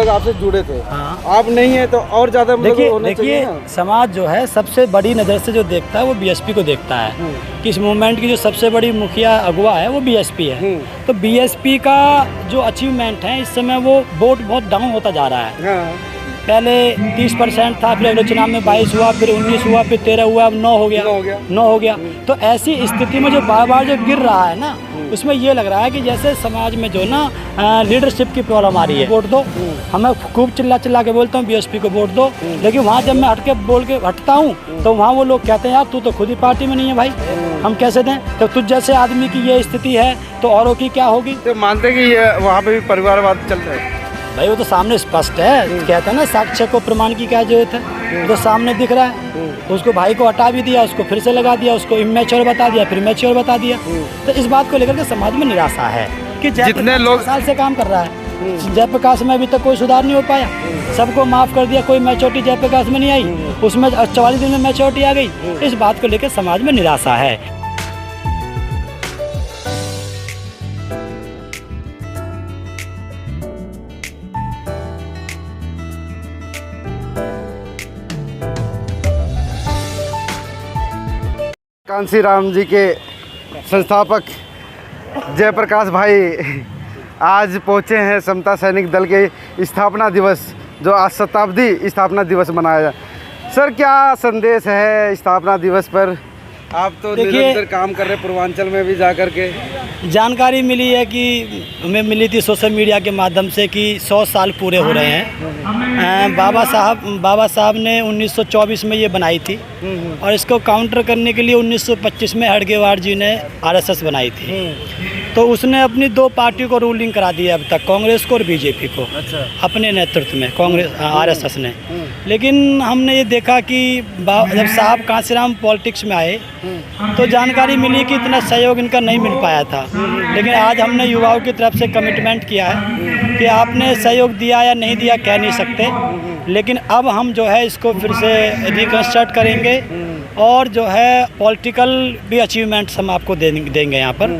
लोग आपसे जुड़े थे। हाँ। आप नहीं है तो और ज़्यादा देखिए समाज जो है सबसे बड़ी नज़र से जो देखता है वो बीएसपी को देखता है कि इस मूवमेंट की जो सबसे बड़ी मुखिया अगुवा है वो बीएसपी है। तो बीएसपी का जो अचीवमेंट है इस समय वो वोट बहुत डाउन होता जा रहा है। हाँ। पहले 30% था, फिर अगले चुनाव में 22 हुआ, फिर 19 हुआ, फिर 13 हुआ, अब 9 हो गया। तो ऐसी स्थिति में जो बार बार जो गिर रहा है ना, उसमें ये लग रहा है कि जैसे समाज में जो ना लीडरशिप की प्रॉब्लम आ रही है। वोट दो, हमें खूब चिल्ला के बोलता हूँ बीएसपी को वोट दो, लेकिन वहाँ जब मैं हटता हूँ तो वहाँ वो लोग कहते हैं यार तू तो खुद ही पार्टी में नहीं है भाई, हम कैसे दें। तो तुझ जैसे आदमी की ये स्थिति है तो औरों की क्या होगी। तो मानते कि ये वहाँ पे भी परिवारवाद चलता है भाई, वो तो सामने स्पष्ट है। कहते हैं ना साक्ष्य को प्रमाण की क्या जरूरत है, तो सामने दिख रहा है। उसको भाई को हटा भी दिया, उसको फिर से लगा दिया, उसको इमेच्योर बता दिया, फिर मैच्योर बता दिया। तो इस बात को लेकर के समाज में निराशा है कि जितने लोग साल से काम कर रहा है, जयप्रकाश में अभी तक कोई सुधार नहीं हो पाया। सबको माफ़ कर दिया, कोई मैच्योरिटी जयप्रकाश में नहीं आई, उसमें 44 दिन में मैच्योरिटी आ गई। इस बात को लेकर समाज में निराशा है। कांसीराम जी के संस्थापक जयप्रकाश भाई आज पहुँचे हैं समता सैनिक दल के स्थापना दिवस, जो आज शताब्दी स्थापना दिवस मनाया जाए। सर क्या संदेश है स्थापना दिवस पर? आप तो निरंतर काम कर रहे हैं पूर्वांचल में भी जा कर के। जानकारी मिली है कि हमें मिली थी सोशल मीडिया के माध्यम से कि 100 साल पूरे हो रहे हैं। बाबा साहब ने 1924 में ये बनाई थी और इसको काउंटर करने के लिए 1925 में हेडगेवार जी ने आरएसएस बनाई थी। तो उसने अपनी 2 पार्टियों को रूलिंग करा दी है अब तक, कांग्रेस को और बीजेपी को। अच्छा। अपने नेतृत्व में कांग्रेस आरएसएस ने। लेकिन हमने ये देखा कि जब साहब कांसीराम पॉलिटिक्स में आए तो जानकारी मिली कि इतना सहयोग इनका नहीं मिल पाया था। लेकिन आज हमने युवाओं की तरफ से कमिटमेंट किया है कि आपने सहयोग दिया या नहीं दिया कह नहीं सकते, लेकिन अब हम जो है इसको फिर से रिकंस्ट्रक्ट करेंगे और जो है पॉलिटिकल भी अचीवमेंट्स हम आपको देंगे यहाँ पर।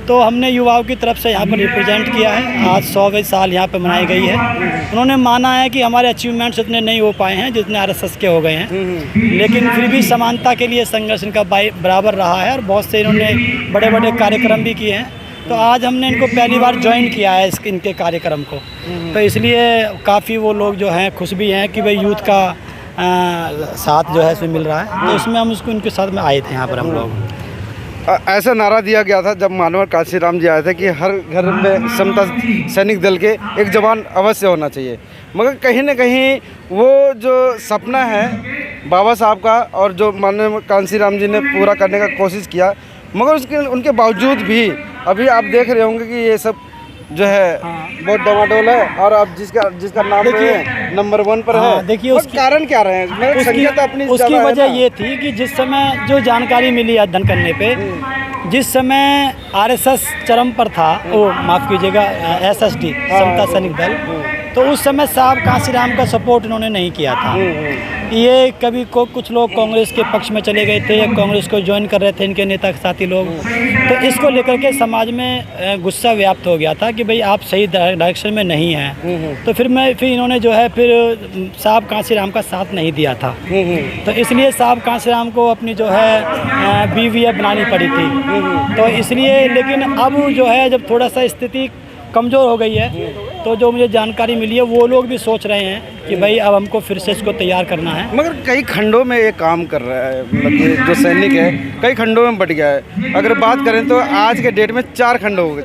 तो हमने युवाओं की तरफ से यहाँ पर रिप्रेजेंट किया है। आज 100वें साल यहाँ पर मनाई गई है। उन्होंने माना है कि हमारे अचीवमेंट्स इतने नहीं हो पाए हैं जितने आरएसएस के हो गए हैं, लेकिन फिर भी समानता के लिए संघर्ष इनका बराबर रहा है और बहुत से इन्होंने बड़े बड़े कार्यक्रम भी किए हैं। तो आज हमने इनको पहली बार ज्वाइन किया है इनके कार्यक्रम को, तो इसलिए काफ़ी वो लोग जो हैं खुश भी हैं कि भाई यूथ का साथ जो है इसमें मिल रहा है। तो इसमें हम उसको इनके साथ में आए थे यहाँ पर हम लोग। ऐसा नारा दिया गया था जब मानवर कांसीराम जी आए थे कि हर घर में समता सैनिक दल के एक जवान अवश्य होना चाहिए, मगर कहीं ना कहीं वो जो सपना है बाबा साहब का और जो माननीय कांसीराम जी ने पूरा करने का कोशिश किया, मगर उनके बावजूद भी अभी आप देख रहे होंगे कि ये सब जो है बहुत डमाडोल है और अब जिसका नाम नंबर 1 पर है। देखिए उसका कारण क्या रहे हैं? उसकी वजह ये थी कि जिस समय जो जानकारी मिली अध्ययन करने पे, जिस समय आरएसएस चरम पर था, वो माफ़ कीजिएगा एसएसडी समता सैनिक दल, तो उस समय साहब कांसीराम का सपोर्ट इन्होंने नहीं किया था। ये कभी कुछ लोग कांग्रेस के पक्ष में चले गए थे या कांग्रेस को ज्वाइन कर रहे थे इनके नेता के साथी लोग। तो इसको लेकर के समाज में गुस्सा व्याप्त हो गया था कि भाई आप सही डायरेक्शन में नहीं हैं। तो फिर इन्होंने जो है फिर साहब कांसीराम का साथ नहीं दिया था। तो इसलिए साहब कांसीराम को अपनी जो है बीवीएफ बनानी पड़ी थी। तो इसलिए, लेकिन अब जो है जब थोड़ा सा स्थिति कमज़ोर हो गई है, तो जो मुझे जानकारी मिली है वो लोग भी सोच रहे हैं कि भाई अब हमको फिर से इसको तैयार करना है। मगर कई खंडों में ये काम कर रहा है, मतलब कि जो सैनिक है कई खंडों में बट गया है। अगर बात करें तो आज के डेट में 4 खंड हो गए।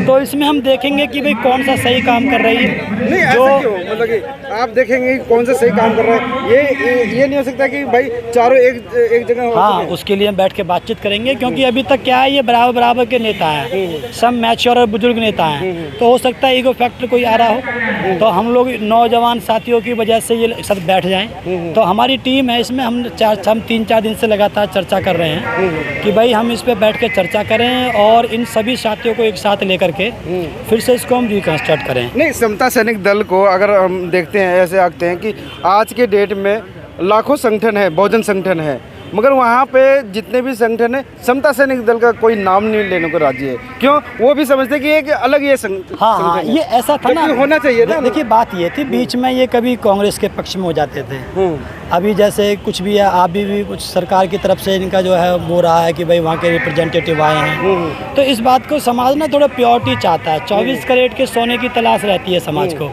तो इसमें हम देखेंगे कि भाई कौन सा सही काम कर रही है। नहीं जो मतलब कि आप देखेंगे कि कौन सा सही काम कर रहा है। ये नहीं हो सकता कि भाई चारों एक जगह हो। हाँ, उसके लिए हम बैठ के बातचीत करेंगे, क्योंकि अभी तक क्या है, ये बराबर के नेता हैं, सब मैच्योर और बुजुर्ग नेता हैं। तो हो सकता है ईगो फैक्टर कोई आ रहा हो, तो हम लोग नौजवान साथियों की वजह से ये सब बैठ जाएं। तो हमारी टीम है, इसमें हम 3-4 दिन से लगातार चर्चा कर रहे हैं कि भाई हम इस पर बैठ के चर्चा करें और इन सभी साथियों को एक साथ लेकर के फिर से इसको हम रिकंस्ट्रक्ट करें। नहीं, समता सैनिक दल को अगर हम देखते हैं, ऐसे आते हैं कि आज के डेट में लाखों संगठन है, बहुजन संगठन है, मगर वहाँ पे जितने भी संगठन है समता सैनिक दल का कोई नाम नहीं लेने को राजी है। क्यों? वो भी समझते हैं कि एक अलग ये हाँ, ये ऐसा था ना, होना चाहिए ना। देखिए बात ये थी, बीच में ये कभी कांग्रेस के पक्ष में हो जाते थे, अभी जैसे कुछ भी है, अभी भी कुछ सरकार की तरफ से इनका जो है वो रहा है कि भाई वहाँ के रिप्रेजेंटेटिव आए हैं, तो इस बात को समाज ना थोड़ा प्योरिटी चाहता है। 24 कैरेट के सोने की तलाश रहती है समाज को,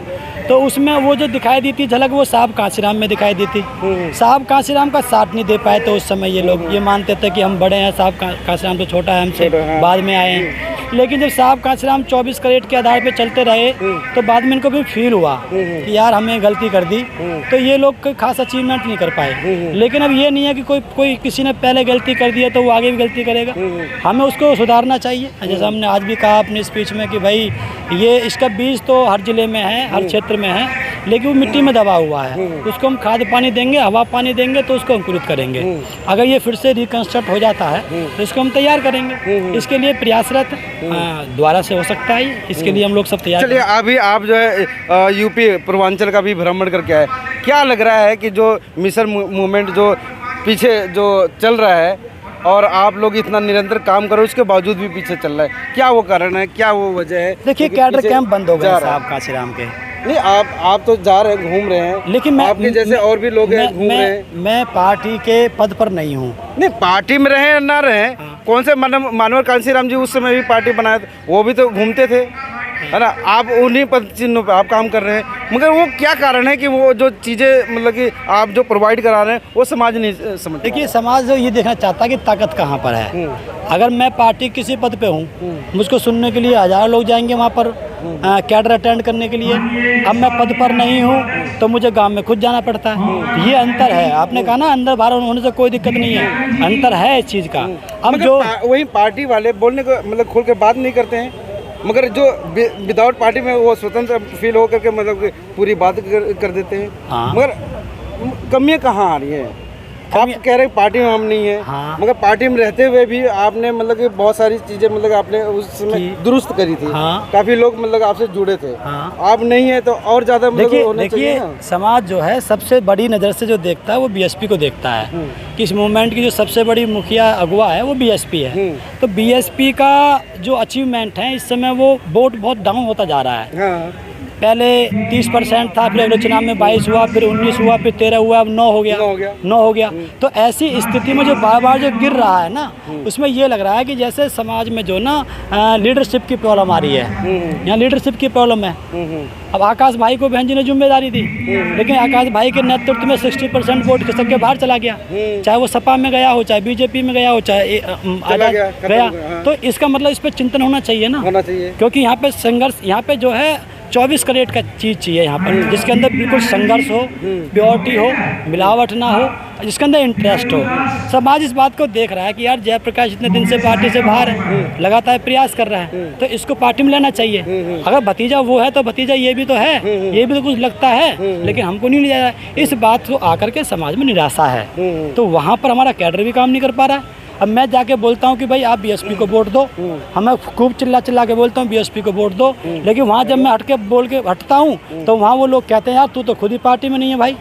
तो उसमें वो जो दिखाई दी थी झलक, वो साहब कांशीराम में दिखाई दी थी। साहब कांशीराम का साथ नहीं दे पाए, तो उस समय ये लोग ये मानते थे कि हम बड़े हैं, साहब कांशीराम तो छोटा है हमसे, बाद में आए हैं। लेकिन जब साहब कांशीराम 24 कैरेट के आधार पे चलते रहे, तो बाद में इनको भी फील हुआ कि यार हमने गलती कर दी, तो ये लोग कोई खास अचीवमेंट नहीं कर पाए। लेकिन अब ये नहीं है कि कोई किसी ने पहले गलती कर दी है तो वो आगे भी गलती करेगा, हमें उसको सुधारना चाहिए। जैसे हमने आज भी कहा अपनी स्पीच में कि भाई ये इसका बीज तो हर जिले में है, हर क्षेत्र में है, लेकिन वो मिट्टी में दबा हुआ है, उसको हम खाद पानी देंगे, हवा पानी देंगे तो उसको अंकुरित करेंगे। अगर ये फिर से रिकंस्ट्रक्ट हो जाता है तो इसको हम तैयार करेंगे। इसके लिए प्रयासरत द्वारा से हो सकता है, इसके लिए हम लोग सब तैयार। चलिए, अभी आप जो है यूपी पूर्वांचल का भी भ्रमण करके आए, क्या लग रहा है कि जो मिशन मूवमेंट जो पीछे जो चल रहा है और आप लोग इतना निरंतर काम करो उसके बावजूद भी पीछे चल रहा है, क्या वो कारण है, क्या वो वजह है? देखिए कैडर कैंप बंद हो गए साहब कांशीराम के। नहीं, आप तो जा रहे हैं, घूम रहे हैं, लेकिन मैं आपके जैसे और भी लोग हैं घूम रहे हैं। मैं पार्टी के पद पर नहीं हूँ। नहीं, पार्टी में रहे ना रहे, कौन से मानवर कांशीराम जी उस समय भी पार्टी बनाए थे, वो भी तो घूमते थे, है ना। आप उन्हीं पद चिन्हों पे आप काम कर रहे हैं, मगर वो क्या कारण है कि वो जो चीज़ें मतलब कि आप जो प्रोवाइड करा रहे हैं वो समाज नहीं समझ। देखिए समाज ये देखना चाहता है कि ताकत कहाँ पर है। अगर मैं पार्टी किसी पद पे हूँ, मुझको सुनने के लिए हज़ारों लोग जाएंगे वहाँ पर कैडर अटेंड करने के लिए। अब मैं पद पर नहीं हूँ तो मुझे गांव में खुद जाना पड़ता है, ये अंतर है। आपने कहा ना अंदर बाहर होने से कोई दिक्कत नहीं है, अंतर है इस चीज़ का। अब जो वही पार्टी वाले बोलने को मतलब खुल के बात नहीं करते हैं, मगर जो विदाउट पार्टी में वो स्वतंत्र फील हो करके मतलब पूरी बात कर देते हैं। हाँ। मगर कमियां कहाँ आ रही हैं? आप कह रहे हैं पार्टी में हम नहीं है, हाँ। मगर पार्टी में रहते हुए भी आपने मतलब कि बहुत सारी चीजें मतलब आपने उस समय दुरुस्त करी थी। हाँ। काफी लोग मतलब आपसे जुड़े थे। हाँ। आप नहीं है तो और ज्यादा मतलब होना चाहिए देखिए ना। समाज जो है सबसे बड़ी नज़र से जो देखता है वो बीएसपी को देखता है कि इस मूवमेंट की जो सबसे बड़ी मुखिया अगुवा है वो बीएसपी है। तो बीएसपी का जो अचीवमेंट है इस समय वो वोट बहुत डाउन होता जा रहा है। हाँ। पहले 30% था, फिर अगले चुनाव में 22 हुआ, फिर 19 हुआ, फिर 13 हुआ, अब 9 हो गया। तो ऐसी स्थिति में जो बार बार जो गिर रहा है ना, उसमें ये लग रहा है कि जैसे समाज में जो ना लीडरशिप की प्रॉब्लम आ रही है, यहाँ लीडरशिप की प्रॉब्लम है। अब आकाश भाई को बहन जी ने जिम्मेदारी दी, लेकिन आकाश भाई के नेतृत्व में 60% वोट खिसक के बाहर चला गया, चाहे वो सपा में गया हो, चाहे बीजेपी में गया हो, चाहे आजाद गया। तो इसका मतलब इस पर चिंतन होना चाहिए ना, क्योंकि यहाँ पे संघर्ष, यहाँ पे जो है 24 कैरेट का चीज़ चाहिए यहाँ पर, जिसके अंदर बिल्कुल संघर्ष हो, प्योरिटी हो, मिलावट ना हो, जिसके अंदर इंटरेस्ट हो। समाज इस बात को देख रहा है कि यार जयप्रकाश इतने दिन से पार्टी से बाहर है, लगातार प्रयास कर रहा है, तो इसको पार्टी में लेना चाहिए। अगर भतीजा वो है तो भतीजा ये भी तो है, ये भी तो कुछ लगता है, लेकिन हमको नहीं लिया जा रहा है। इस बात को आकर के समाज में निराशा है, तो वहाँ पर हमारा कैडर भी काम नहीं कर पा रहा है। अब मैं जाके बोलता हूँ कि भाई आप बीएसपी को वोट दो, हमें खूब चिल्ला के बोलता हूँ बीएसपी को वोट दो, लेकिन वहाँ जब मैं हटता हूँ तो वहाँ वो लोग कहते हैं यार तू तो खुद ही पार्टी में नहीं है भाई,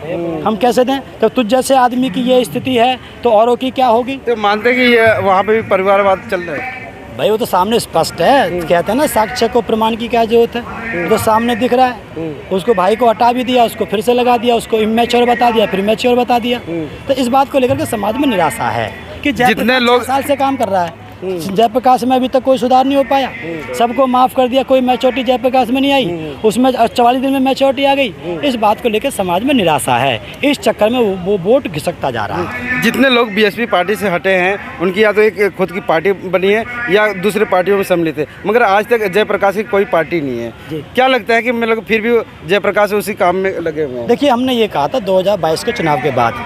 हम कैसे दें? तो तुझ जैसे आदमी की ये स्थिति है तो औरों की क्या होगी? तो मानते कि ये वहाँ पे भी परिवारवाद चल रहा है भाई, वो तो सामने स्पष्ट है। कहते हैं ना साक्ष्य को प्रमाण की क्या जरूरत है, वो तो सामने दिख रहा है। उसको भाई को हटा भी दिया, उसको फिर से लगा दिया, उसको इमेच्योर बता दिया, फिर मैच्योर बता दिया। तो इस बात को लेकर के समाज में निराशा है कि जितने लोग साल से काम कर रहा है, जयप्रकाश में अभी तक कोई सुधार नहीं हो पाया, सबको माफ़ कर दिया, कोई मैच्योरिटी जयप्रकाश में नहीं आई, उसमें 44 दिन में मैच्योरिटी आ गई। इस बात को लेकर समाज में निराशा है, इस चक्कर में वो वोट घिसकता जा रहा है। जितने लोग बीएसपी पार्टी से हटे हैं उनकी या तो एक खुद की पार्टी बनी है या दूसरी पार्टियों में सम्मिलित है, मगर आज तक जयप्रकाश की कोई पार्टी नहीं है। क्या लगता है कि मतलब फिर भी जयप्रकाश उसी काम में लगे हुए हैं? देखिए हमने ये कहा था 2022 के चुनाव के बाद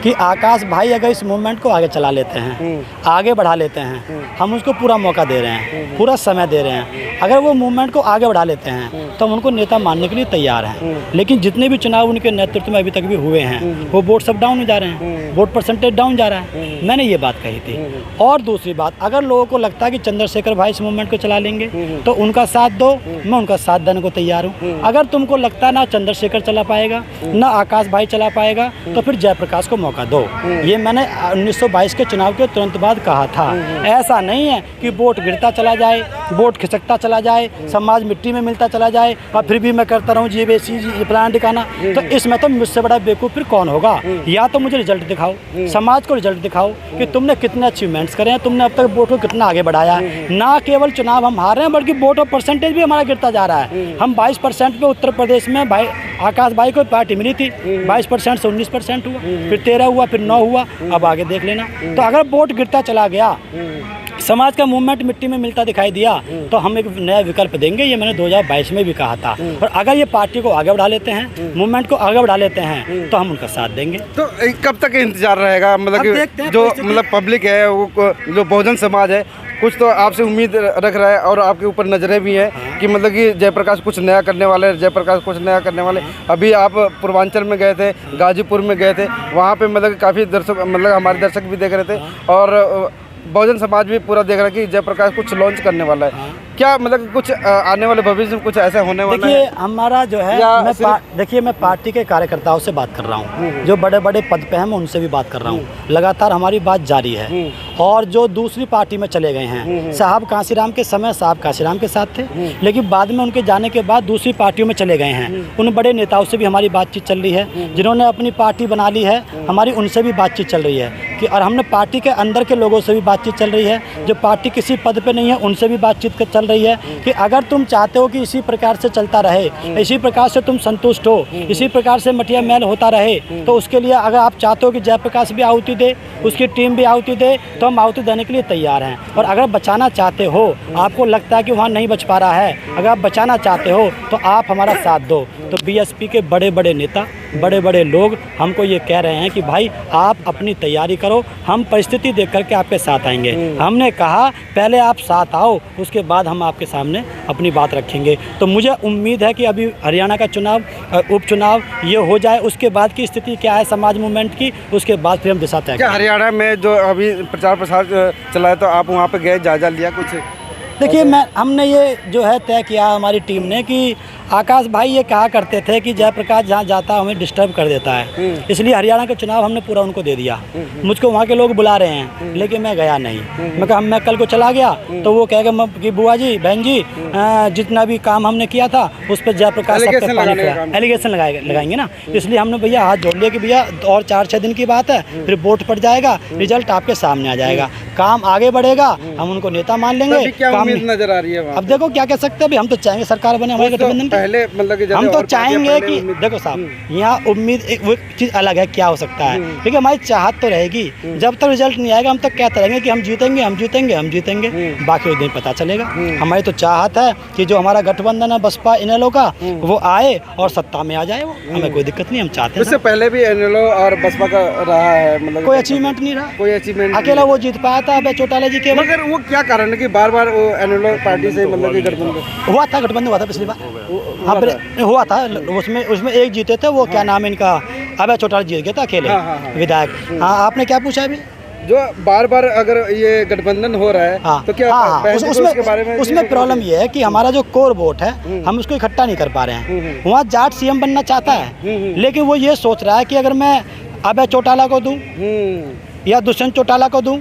कि आकाश भाई अगर इस मूवमेंट को आगे चला लेते हैं, आगे बढ़ा लेते हैं, हम उसको पूरा मौका दे रहे हैं, पूरा समय दे रहे हैं, अगर वो मूवमेंट को आगे बढ़ा लेते हैं तो हम उनको नेता मानने के लिए तैयार हैं। लेकिन जितने भी चुनाव उनके नेतृत्व में अभी तक भी हुए हैं वो वोट सब डाउन हो जा रहे हैं, वोट परसेंटेज डाउन जा रहा है। मैंने ये बात कही थी। और दूसरी बात, अगर लोगों को लगता है कि चंद्रशेखर भाई इस मूवमेंट को चला लेंगे तो उनका साथ दो, मैं उनका साथ देने को तैयार हूँ। अगर तुमको लगता है ना चंद्रशेखर चला पाएगा ना आकाश भाई चला पाएगा तो फिर जयप्रकाश को मौका मौका दो। ये मैंने 1922 के चुनाव के तुरंत बाद कहा था। ऐसा नहीं है कि वोट गिरता चला जाए, वोट खिसकता चला जाए, समाज मिट्टी में मिलता चला जाए और फिर भी मैं करता रहूँ जी बेसी जी प्लान दिखाना। तो इसमें तो मुझसे बड़ा बेवकूफ़ फिर कौन होगा। या तो मुझे रिजल्ट दिखाओ, समाज को रिजल्ट दिखाओ कि तुमने कितने अचीवमेंट्स करे हैं, तुमने अब तक वोट को कितना आगे बढ़ाया है। ना केवल चुनाव हम हार रहे हैं बल्कि वोट और परसेंटेज भी हमारा गिरता जा रहा है। हम 22% पे उत्तर प्रदेश में भाई आकाश भाई को पार्टी मिली थी, 22% से 19% हुआ, फिर 13 हुआ, फिर 9 हुआ, अब आगे देख लेना। तो अगर वोट गिरता चला गया, समाज का मूवमेंट मिट्टी में मिलता दिखाई दिया, तो हम एक नया विकल्प देंगे। ये मैंने 2022 में भी कहा था। और अगर ये पार्टी को आगे बढ़ा लेते हैं, मूवमेंट को आगे बढ़ा लेते हैं, तो हम उनका साथ देंगे। तो कब तक इंतजार रहेगा? मतलब कि जो मतलब पब्लिक है, वो जो बहुजन समाज है, कुछ तो आपसे उम्मीद रख रहा है और आपके ऊपर नजरें भी हैं कि मतलब कि जयप्रकाश कुछ नया करने वाले, जयप्रकाश कुछ नया करने वाले। अभी आप पूर्वांचल में गए थे, गाजीपुर में गए थे, वहाँ पे मतलब काफ़ी दर्शक, मतलब हमारे दर्शक भी देख रहे थे और बहुजन समाज भी पूरा देख रहा है कि जयप्रकाश कुछ लॉन्च करने वाला है। क्या मतलब कुछ आने वाले भविष्य में कुछ ऐसा होने वाला है? देखिए हमारा जो है, देखिए मैं पार्टी के कार्यकर्ताओं से बात कर रहा हूँ, जो बड़े बड़े पद पे हैं मैं उनसे भी बात कर रहा हूँ। लगातार हमारी बात जारी है। और जो दूसरी पार्टी में चले गए हैं, साहब कांसीराम के समय साहब कांसीराम के साथ थे, लेकिन बाद में उनके जाने के बाद दूसरी पार्टियों में चले गए हैं। उन बड़े नेताओं से भी हमारी बातचीत चल रही है, जिन्होंने अपनी पार्टी बना ली है, हमारी उनसे भी बातचीत चल रही है कि, और हमने पार्टी के अंदर के लोगों से भी बातचीत चल रही है, जो पार्टी किसी पद पे नहीं है उनसे भी बातचीत चल रही है कि अगर तुम चाहते हो कि इसी प्रकार से चलता रहे, इसी प्रकार से तुम संतुष्ट हो, इसी प्रकार से मटिया मैल होता रहे, तो उसके लिए अगर आप चाहते हो कि जयप्रकाश भी आहुति दे, उसकी टीम भी आहुति दे, तो हम आहुति देने के लिए तैयार हैं। और अगर बचाना चाहते हो, आपको लगता है कि वहाँ नहीं बच पा रहा है, अगर आप बचाना चाहते हो तो आप हमारा साथ दो। तो बीएसपी के बड़े बड़े नेता, बड़े बड़े लोग हमको ये कह रहे हैं कि भाई आप अपनी तैयारी करो, हम परिस्थिति देख करके आपके साथ आएंगे। हमने कहा पहले आप साथ आओ, उसके बाद हम आपके सामने अपनी बात रखेंगे। तो मुझे उम्मीद है कि अभी हरियाणा का चुनाव, उपचुनाव ये हो जाए, उसके बाद की स्थिति क्या है समाज मूवमेंट की, उसके बाद फिर हम दिशा तय करेंगे। हरियाणा में जो अभी प्रचार प्रसार चला है, तो आप वहाँ पे गए, जायजा लिया कुछ? देखिए हमने ये जो है तय किया हमारी टीम ने कि आकाश भाई ये कहा करते थे कि जयप्रकाश जहाँ जाता है हमें डिस्टर्ब कर देता है, इसलिए हरियाणा का चुनाव हमने पूरा उनको दे दिया। मुझको वहाँ के लोग बुला रहे हैं, लेकिन मैं गया नहीं। मैं कहा मैं कल को चला गया तो वो कहेगा कि बुआ जी, बहन जी, जितना भी काम हमने किया था उस पर जयप्रकाश एलिगेशन लगाएंगे ना। इसलिए हमने भैया हाथ जोड़ लिया कि भैया और 4-6 दिन की बात है, फिर वोट पड़ जाएगा, रिजल्ट आपके सामने आ जाएगा, काम आगे बढ़ेगा, हम उनको नेता मान लेंगे। क्या उम्मीद नजर आ रही है? अब देखो क्या कह सकते हैं, अभी हम तो चाहेंगे सरकार बने हमारे गठबंधन। पहले मतलब कि हम तो चाहेंगे कि देखो साहब, यहाँ उम्मीद एक चीज़ अलग है, क्या हो सकता है, लेकिन हमारी चाहत तो रहेगी। जब तक रिजल्ट नहीं आएगा हम तो कहते रहेंगे कि हम जीतेंगे, हम जीतेंगे, हम जीतेंगे, बाकी उस दिन पता चलेगा। हमारी तो चाहत है कि जो हमारा गठबंधन है बसपा इनेलो का, वो आए और सत्ता में आ जाए, वो हमें कोई दिक्कत नहीं, हम चाहते हैं। इससे पहले भी इनेलो और बसपा का रहा है, मतलब कोई अचीवमेंट नहीं रहा, कोई अचीवमेंट, अकेला वो जीत पाया था चौटाला जी के। मगर वो क्या कारण है कि बार बार वो इनेलो पार्टी से मतलब कि गठबंधन हुआ था पिछली बार, हाँ हुआ था, उसमें एक जीते थे, वो क्या नाम है इनका, अभय चौटाला जीत गया था अकेले विधायक। हाँ आपने क्या पूछा अभी? जो बार बार अगर ये गठबंधन हो रहा है, तो क्या उसके बारे में? उसमें प्रॉब्लम ये है कि हमारा जो कोर वोट है हम उसको इकट्ठा नहीं कर पा रहे हैं। वहाँ जाट सीएम बनना चाहता है, लेकिन वो ये सोच रहा है कि अगर मैं अभय चौटाला को दूं या दुष्यंत चौटाला को दूं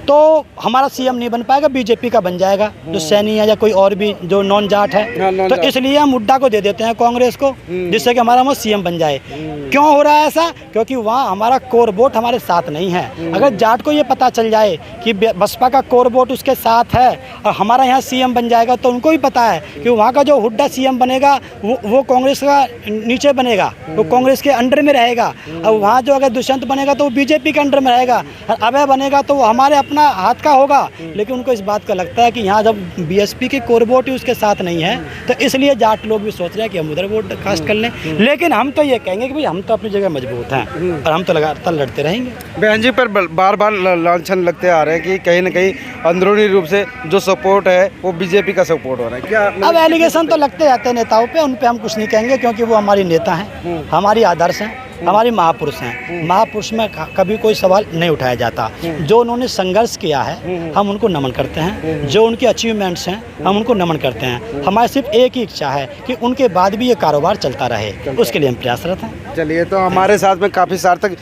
तो हमारा सीएम नहीं बन पाएगा, बीजेपी का बन जाएगा, जो सैनी है या कोई और भी जो नॉन जाट है। तो इसलिए हम मुद्दा को दे देते हैं कांग्रेस को, जिससे कि हमारा वो सीएम बन जाए। क्यों हो रहा है ऐसा? क्योंकि वहाँ हमारा कोर वोट हमारे साथ नहीं है। अगर जाट को ये पता चल जाए कि बसपा का कोर वोट उसके साथ है और हमारा यहाँ सीएम बन जाएगा, तो उनको भी पता है कि वहाँ का जो हुड्डा सीएम बनेगा वो कांग्रेस का नीचे बनेगा, वो कांग्रेस के अंडर में रहेगा। और वहाँ जो अगर दुष्यंत बनेगा तो वो बीजेपी के अंडर में रहेगा, और अभय बनेगा तो वो हमारे अपना हाथ का होगा। लेकिन उनको इस बात का लगता है कि यहाँ जब बीएसपी के कोर वोट ही उसके साथ नहीं है, तो इसलिए जाट लोग भी सोच रहे हैं कि हम उधर वोट कास्ट कर लें। लेकिन हम तो ये कहेंगे कि भाई हम तो अपनी जगह मजबूत हैं और हम तो लगातार लड़ते रहेंगे। बहन जी पर बार बार लांछन लगते आ रहे हैं कि कहीं ना कहीं अंदरूनी रूप से जो सपोर्ट है वो बीजेपी का सपोर्ट हो रहा है, क्या? अब एलिगेशन तो लगते रहते हैं नेताओं पे, उन पे हम कुछ नहीं कहेंगे क्योंकि वो हमारी नेता हैं, हमारी आदर्श हैं, हमारे महापुरुष हैं। महापुरुष में कभी कोई सवाल नहीं उठाया जाता। जो उन्होंने संघर्ष किया है हम उनको नमन करते हैं, जो उनके अचीवमेंट्स हैं हम उनको नमन करते हैं। हमारी सिर्फ एक ही इच्छा है कि उनके बाद भी ये कारोबार चलता रहे, उसके लिए हम प्रयासरत हैं। चलिए, तो हमारे साथ में काफ़ी सार्थक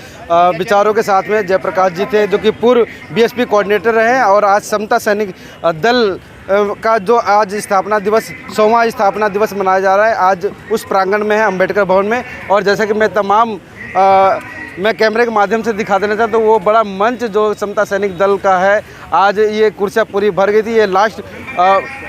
विचारों के साथ में जयप्रकाश जी थे, जो कि पूर्व बीएसपी कोऑर्डिनेटर रहे और आज समता सैनिक दल का जो आज स्थापना दिवस 100वां स्थापना दिवस मनाया जा रहा है, आज उस प्रांगण में है, अंबेडकर भवन में। और जैसा कि मैं कैमरे के माध्यम से दिखा देना चाहता हूँ, वो बड़ा मंच जो समता सैनिक दल का है, आज ये कुर्सियाँ पूरी भर गई थी। ये लास्ट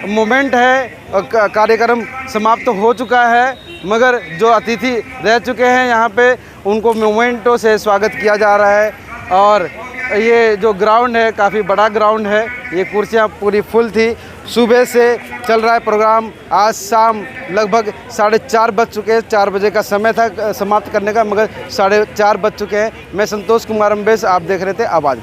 मोमेंट है, कार्यक्रम समाप्त हो चुका है, मगर जो अतिथि रह चुके हैं यहाँ पे उनको मोमेंटों से स्वागत किया जा रहा है। और ये जो ग्राउंड है काफ़ी बड़ा ग्राउंड है, ये कुर्सियाँ पूरी फुल थी। सुबह से चल रहा है प्रोग्राम, आज शाम लगभग 4:30 बज चुके हैं। 4 बजे का समय था समाप्त करने का, मगर 4:30 बज चुके हैं। मैं संतोष कुमार अम्बेश, आप देख रहे थे आवाज़।